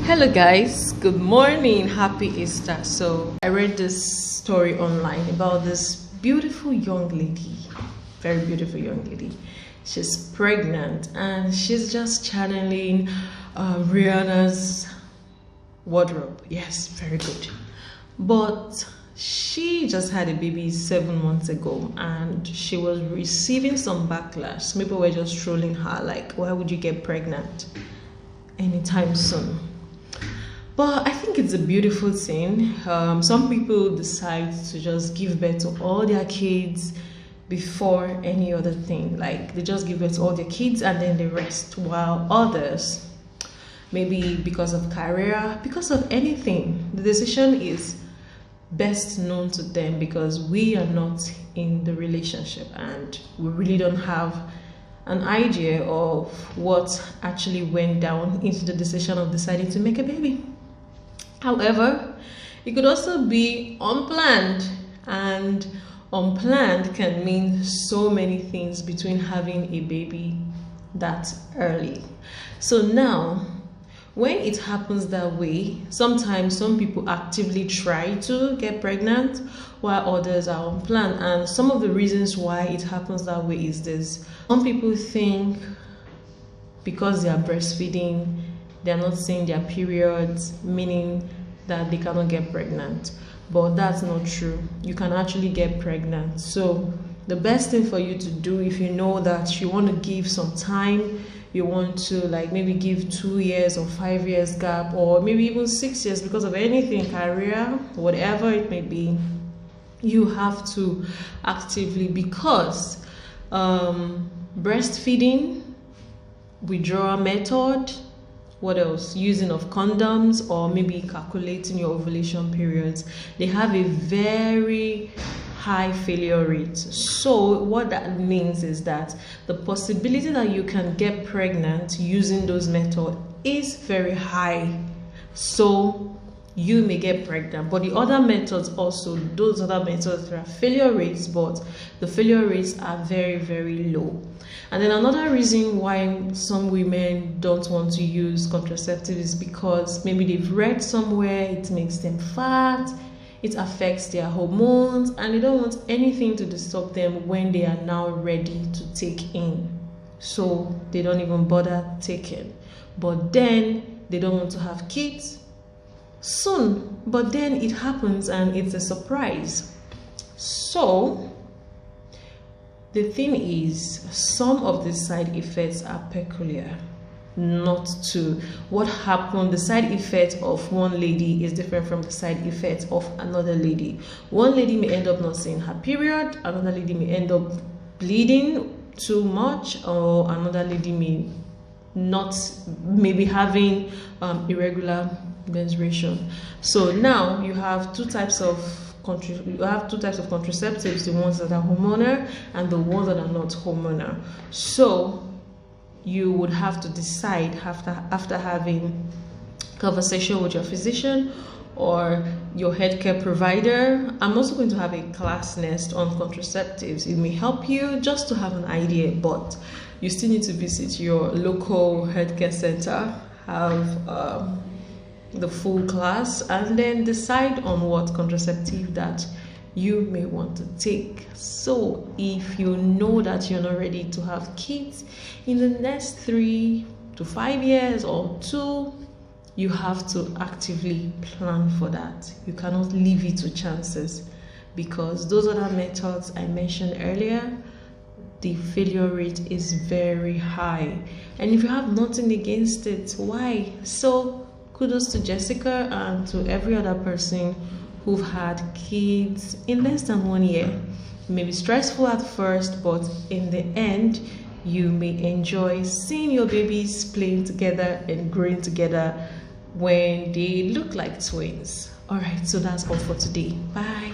Hello guys, good morning, happy Easter. So I read this story online about this beautiful young lady, very beautiful young lady. She's pregnant and she's just channeling Rihanna's wardrobe. Yes, very good. But she just had a baby 7 months ago and she was receiving some backlash. People were just trolling her like, why would you get pregnant anytime soon? But I think it's a beautiful thing. Some people decide to just give birth to all their kids before any other thing. Like they just give birth to all their kids and then they rest. While others, maybe because of career, because of anything, the decision is best known to them because we are not in the relationship and we really don't have an idea of what actually went down into the decision of deciding to make a baby. However, it could also be unplanned, and unplanned can mean so many things between having a baby that early. So now, when it happens that way, sometimes some people actively try to get pregnant while others are unplanned. And some of the reasons why it happens that way is this. Some people think because they are breastfeeding, they're not seeing their periods, meaning that they cannot get pregnant. But that's not true. You can actually get pregnant. So the best thing for you to do, if you know that you want to give some time, you want to like maybe give 2 years or 5 years gap, or maybe even 6 years because of anything, career, whatever it may be, you have to actively, because breastfeeding, withdrawal method, what else, using of condoms, or maybe calculating your ovulation periods, they have a very high failure rate. So what that means is that the possibility that you can get pregnant using those methods is very high. So you may get pregnant, but the other methods also, those other methods, there are failure rates, but the failure rates are very, very low. And then another reason why some women don't want to use contraceptive is because maybe they've read somewhere it makes them fat, it affects their hormones, and they don't want anything to disturb them when they are now ready to take in. So they don't even bother taking. But then they don't want to have kids soon, but then it happens and it's a surprise. So the thing is, some of the side effects are peculiar, not to what happened. The side effect of one lady is different from the side effect of another lady. One lady may end up not seeing her period, another lady may end up bleeding too much, or another lady may not, maybe having irregular menstruation. So now you have two types of contraceptives, the ones that are hormonal and the ones that are not hormonal. So you would have to decide after having conversation with your physician or your healthcare provider. I'm also going to have a class next on contraceptives. It may help you just to have an idea, but you still need to visit your local healthcare center, have the full class, and then decide on what contraceptive that you may want to take. So if you know that you're not ready to have kids in the next 3 to 5 years or 2, you have to actively plan for that. You cannot leave it to chances, because those other methods I mentioned earlier, the failure rate is very high. And if you have nothing against it, why? So kudos to Jessica and to every other person who've had kids in less than 1 year. It may be stressful at first, but in the end, you may enjoy seeing your babies playing together and growing together when they look like twins. All right, so that's all for today. Bye.